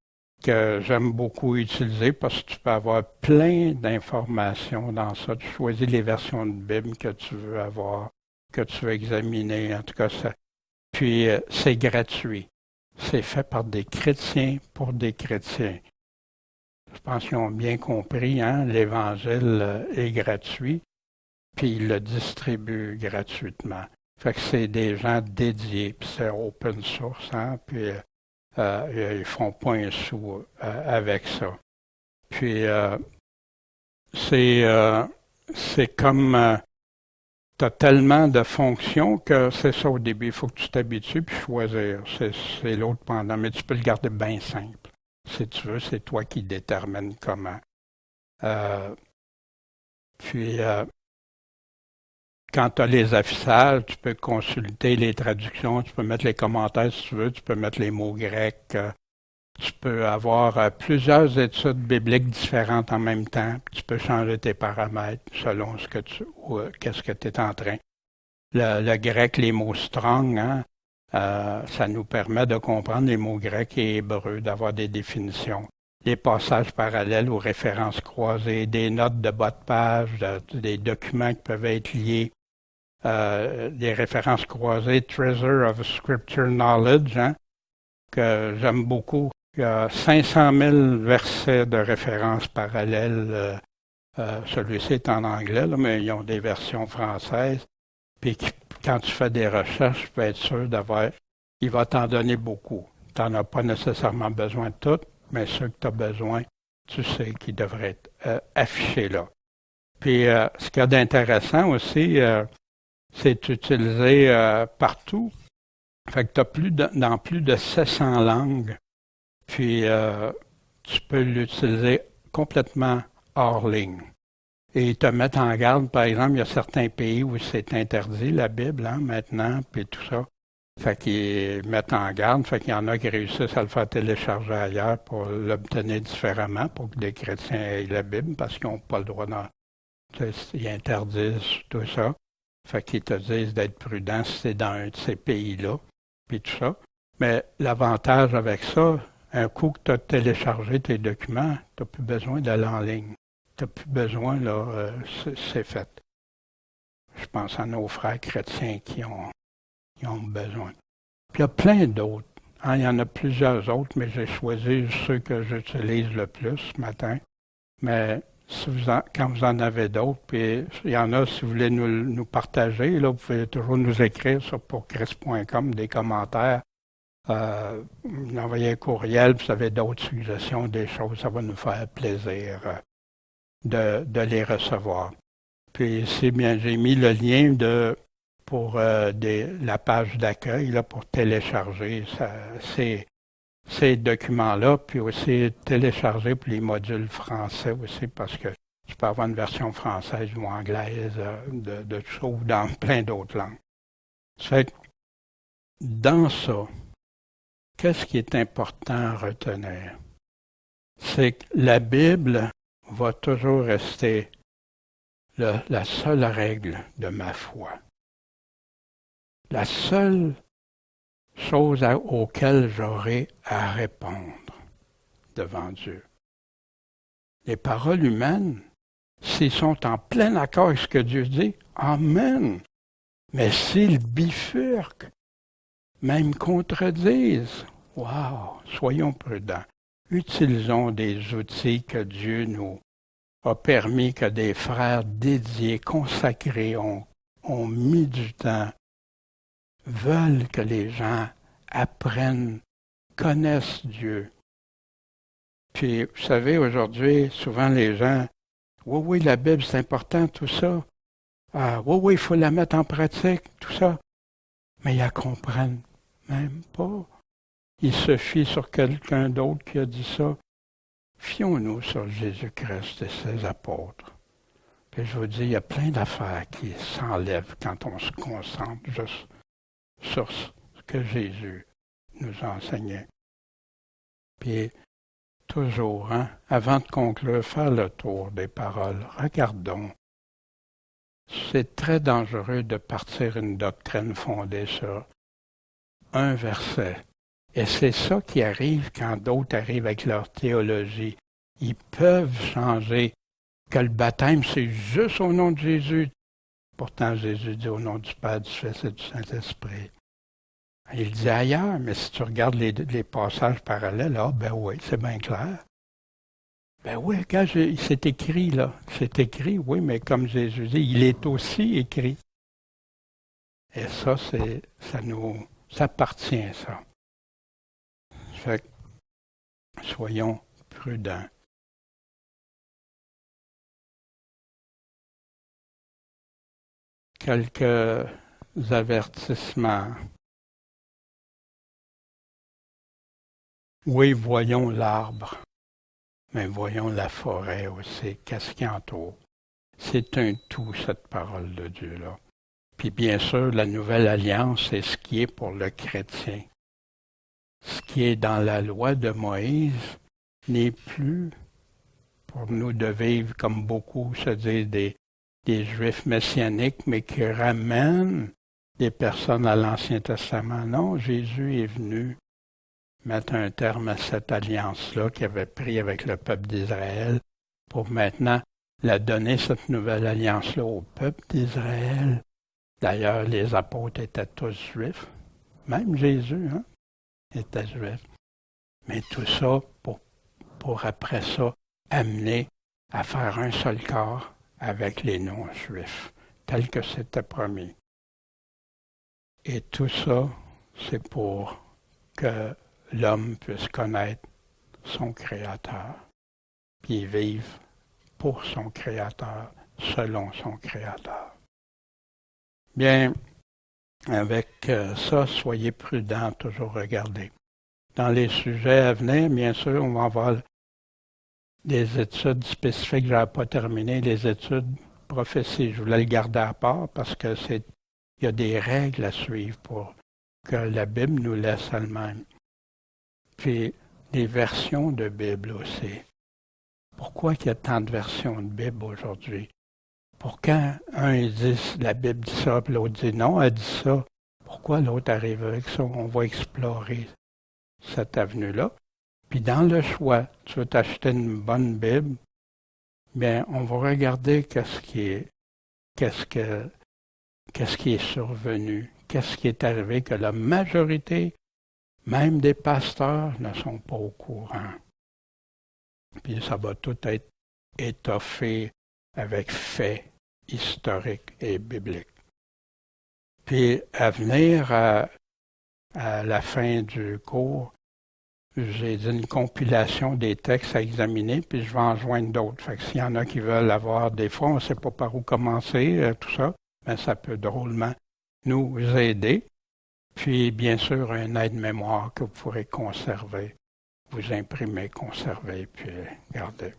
que j'aime beaucoup utiliser parce que tu peux avoir plein d'informations dans ça. Tu choisis les versions de Bible que tu veux avoir, que tu veux examiner. En tout cas, ça. Puis c'est gratuit. C'est fait par des chrétiens pour des chrétiens. Je pense qu'ils ont bien compris, hein, l'Évangile est gratuit, puis ils le distribuent gratuitement. Fait que c'est des gens dédiés, puis c'est open source, hein, puis ils font pas un sou avec ça. Puis c'est comme tu as tellement de fonctions que c'est ça au début. Il faut que tu t'habitues puis choisir. C'est l'autre pendant. Mais tu peux le garder bien simple. Si tu veux, c'est toi qui détermines comment. Puis, quand tu as les affichages, tu peux consulter les traductions, tu peux mettre les commentaires si tu veux, tu peux mettre les mots grecs. Tu peux avoir plusieurs études bibliques différentes en même temps, puis tu peux changer tes paramètres selon ce que qu'est-ce que tu es en train. Le grec, les mots strong, hein, ça nous permet de comprendre les mots grecs et hébreux, d'avoir des définitions. Les passages parallèles aux références croisées, des notes de bas de page, des documents qui peuvent être liés, des références croisées, Treasure of Scripture Knowledge, hein, que j'aime beaucoup. Il y a 500 000 versets de références parallèles. Celui-ci est en anglais, là, mais ils ont des versions françaises. Puis quand tu fais des recherches, tu peux être sûr d'avoir... Il va t'en donner beaucoup. Tu n'en as pas nécessairement besoin de tout, mais ceux que tu as besoin, tu sais qu'ils devraient être affichés là. Puis ce qu'il y a d'intéressant aussi, c'est utilisé partout. Fait que tu as dans plus de 700 langues. Puis, tu peux l'utiliser complètement hors ligne. Et te mettre en garde, par exemple, il y a certains pays où c'est interdit, la Bible, hein, maintenant, puis tout ça. Fait qu'ils mettent en garde, fait qu'il y en a qui réussissent à le faire télécharger ailleurs pour l'obtenir différemment, pour que des chrétiens aient la Bible, parce qu'ils n'ont pas le droit ils interdisent tout ça. Fait qu'ils te disent d'être prudent si c'est dans un de ces pays-là, puis tout ça. Mais l'avantage avec ça, un coup que tu as téléchargé tes documents, tu n'as plus besoin d'aller en ligne. Tu n'as plus besoin, là, c'est fait. Je pense à nos frères chrétiens qui ont besoin. Puis il y a plein d'autres. Hein, il y en a plusieurs autres, mais j'ai choisi ceux que j'utilise le plus ce matin. Mais si quand vous en avez d'autres, puis il y en a, si vous voulez nous partager, là, vous pouvez toujours nous écrire sur pourchrist.com des commentaires. Vous envoyez un courriel, puis vous avez d'autres suggestions, des choses, ça va nous faire plaisir de les recevoir. Puis ici, bien, j'ai mis le lien pour la page d'accueil là, pour télécharger ces documents-là, puis aussi télécharger pour les modules français aussi, parce que tu peux avoir une version française ou anglaise de tout ça, ou dans plein d'autres langues. Ça fait que dans ça, qu'est-ce qui est important à retenir? C'est que la Bible va toujours rester la seule règle de ma foi. La seule chose auquel j'aurai à répondre devant Dieu. Les paroles humaines, s'ils sont en plein accord avec ce que Dieu dit, amen. Mais s'ils bifurquent, même contredisent, wow, soyons prudents. Utilisons des outils que Dieu nous a permis, que des frères dédiés, consacrés, ont mis du temps, veulent que les gens apprennent, connaissent Dieu. Puis, vous savez, aujourd'hui, souvent les gens, oui, la Bible, c'est important, tout ça. Ah, oui, il faut la mettre en pratique, tout ça. Mais ils ne la comprennent même pas. Ils se fient sur quelqu'un d'autre qui a dit ça. Fions-nous sur Jésus-Christ et ses apôtres. Puis je vous dis, il y a plein d'affaires qui s'enlèvent quand on se concentre juste sur ce que Jésus nous a enseigné. Puis, toujours, avant de conclure, faire le tour des paroles. Regardons. C'est très dangereux de partir une doctrine fondée sur un verset. Et c'est ça qui arrive quand d'autres arrivent avec leur théologie. Ils peuvent changer que le baptême, c'est juste au nom de Jésus. Pourtant, Jésus dit au nom du Père, du Fils et du Saint-Esprit. Il dit ailleurs, mais si tu regardes les passages parallèles, ben oui, c'est bien clair. Ben oui, c'est écrit là. C'est écrit, oui, mais comme Jésus dit, il est aussi écrit. Et ça, ça nous appartient, ça. Fait que, soyons prudents. Quelques avertissements. Oui, voyons l'arbre, mais voyons la forêt aussi. Qu'est-ce qui entoure? C'est un tout, cette parole de Dieu-là. Puis bien sûr, la nouvelle alliance, c'est ce qui est pour le chrétien. Ce qui est dans la loi de Moïse n'est plus pour nous de vivre comme beaucoup se disent des Juifs messianiques, mais qui ramènent des personnes à l'Ancien Testament. Non, Jésus est venu mettre un terme à cette alliance-là qu'il avait pris avec le peuple d'Israël pour maintenant la donner, cette nouvelle alliance-là, au peuple d'Israël. D'ailleurs, les apôtres étaient tous juifs. Même Jésus était juif. Mais tout ça pour après ça amener à faire un seul corps avec les non-juifs, tel que c'était promis. Et tout ça, c'est pour que l'homme puisse connaître son Créateur, puis vivre pour son Créateur, selon son Créateur. Bien, avec ça, soyez prudents, toujours regarder. Dans les sujets à venir, bien sûr, on va avoir des études spécifiques, je n'avais pas terminé, les études prophétie. Je voulais le garder à part parce que il y a des règles à suivre pour que la Bible nous laisse elle-même. Puis, des versions de Bible aussi. Pourquoi il y a tant de versions de Bible aujourd'hui? Pour quand un dit la Bible dit ça, puis l'autre dit non, elle dit ça, pourquoi l'autre arrive avec ça? On va explorer cette avenue-là. Puis dans le choix, tu veux t'acheter une bonne Bible, bien, on va regarder qu'est-ce qui est survenu, qu'est-ce qui est arrivé, que la majorité, même des pasteurs, ne sont pas au courant. Puis ça va tout être étoffé avec faits historiques et bibliques. Puis à venir à la fin du cours, j'ai dit une compilation des textes à examiner, puis je vais en joindre d'autres. Fait que s'il y en a qui veulent avoir des fois, on ne sait pas par où commencer, tout ça, mais ça peut drôlement nous aider. Puis, bien sûr, un aide-mémoire que vous pourrez conserver, vous imprimer, conserver, puis garder.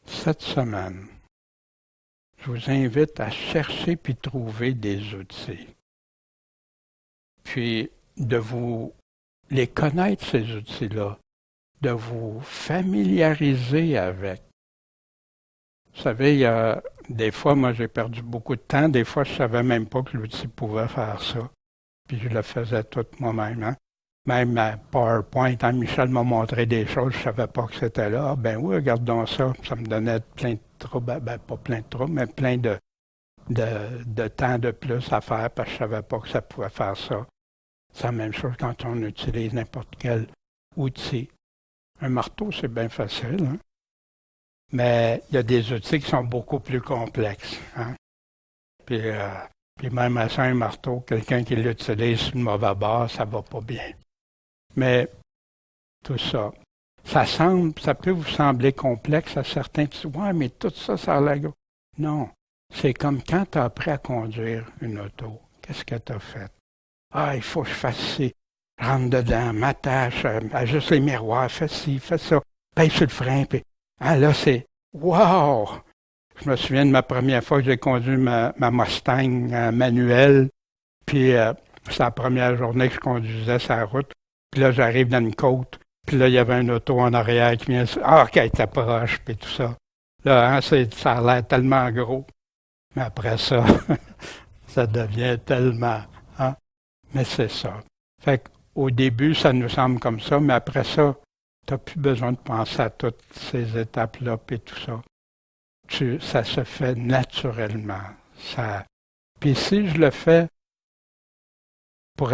Cette semaine, je vous invite à chercher puis trouver des outils. Puis, de vous les connaître, ces outils-là, de vous familiariser avec. Vous savez, il y a des fois, moi j'ai perdu beaucoup de temps, des fois je ne savais même pas que l'outil pouvait faire ça, puis je le faisais tout moi-même. Hein? Même à PowerPoint, hein, Michel m'a montré des choses, je ne savais pas que c'était là. Ah, ben oui, regarde donc ça. Ça me donnait plein de troubles, ben pas plein de troubles, mais plein de temps de plus à faire parce que je ne savais pas que ça pouvait faire ça. C'est la même chose quand on utilise n'importe quel outil. Un marteau, c'est bien facile, hein? Mais il y a des outils qui sont beaucoup plus complexes. Hein? Puis même à ça, un marteau, quelqu'un qui l'utilise sur une mauvaise base, ça va pas bien. Mais tout ça, ça peut vous sembler complexe à certains. Tu dis, ouais, mais tout ça, ça a l'air gros. Non, c'est comme quand tu as appris à conduire une auto. Qu'est-ce que tu as fait? Ah, il faut que je fasse ci. Je rentre dedans, m'attache, ajuste les miroirs, fais ci, fais ça, pèse sur le frein. Puis, ah là, c'est wow! Je me souviens de ma première fois que j'ai conduit ma Mustang manuelle. Puis, c'est la première journée que je conduisais sa route. Puis là, j'arrive dans une côte. Puis là, il y avait un auto en arrière qui vient. Ah, qu'elle t'approche, puis tout ça. Là, hein, ça a l'air tellement gros. Mais après ça, ça devient tellement. Hein? Mais c'est ça. Fait qu'au début, ça nous semble comme ça, mais après ça, tu n'as plus besoin de penser à toutes ces étapes-là, puis tout ça. Ça se fait naturellement. Puis si je le fais pour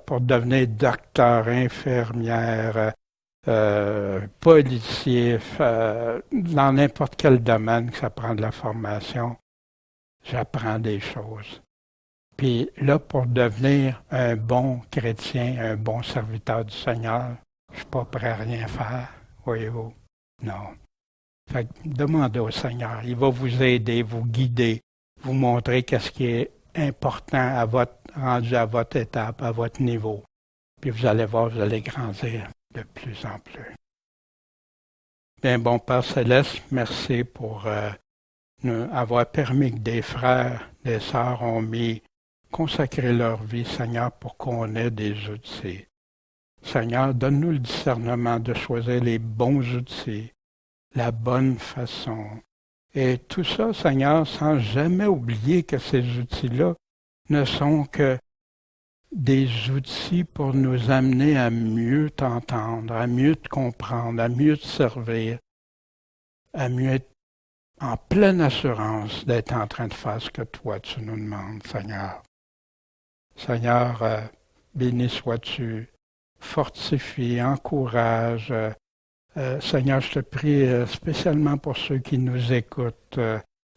pour devenir docteur, infirmière, policier, dans n'importe quel domaine que ça prend de la formation, j'apprends des choses. Puis là, pour devenir un bon chrétien, un bon serviteur du Seigneur, je ne suis pas prêt à rien faire, voyez-vous. Non. Fait que demandez au Seigneur. Il va vous aider, vous guider, vous montrer qu'est-ce qui est important rendu à votre étape, à votre niveau. Puis vous allez voir, vous allez grandir de plus en plus. Bien bon, Père Céleste, merci pour nous avoir permis que des frères, des sœurs ont consacré leur vie, Seigneur, pour qu'on ait des outils. Seigneur, donne-nous le discernement de choisir les bons outils, la bonne façon. Et tout ça, Seigneur, sans jamais oublier que ces outils-là ne sont que des outils pour nous amener à mieux t'entendre, à mieux te comprendre, à mieux te servir, à mieux être en pleine assurance d'être en train de faire ce que toi tu nous demandes, Seigneur. Seigneur, béni sois-tu, fortifie, encourage. Seigneur, je te prie spécialement pour ceux qui nous écoutent,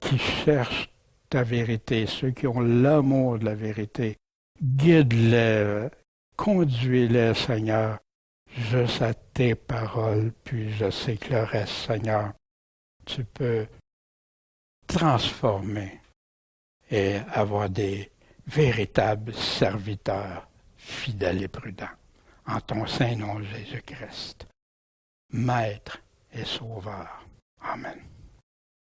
qui cherchent ta vérité, ceux qui ont l'amour de la vérité. Guide-les, conduis-les, Seigneur, juste à tes paroles, puis je sais que le reste, Seigneur, tu peux transformer et avoir des véritables serviteurs fidèles et prudents. En ton saint nom, Jésus-Christ, Maître et Sauveur. Amen.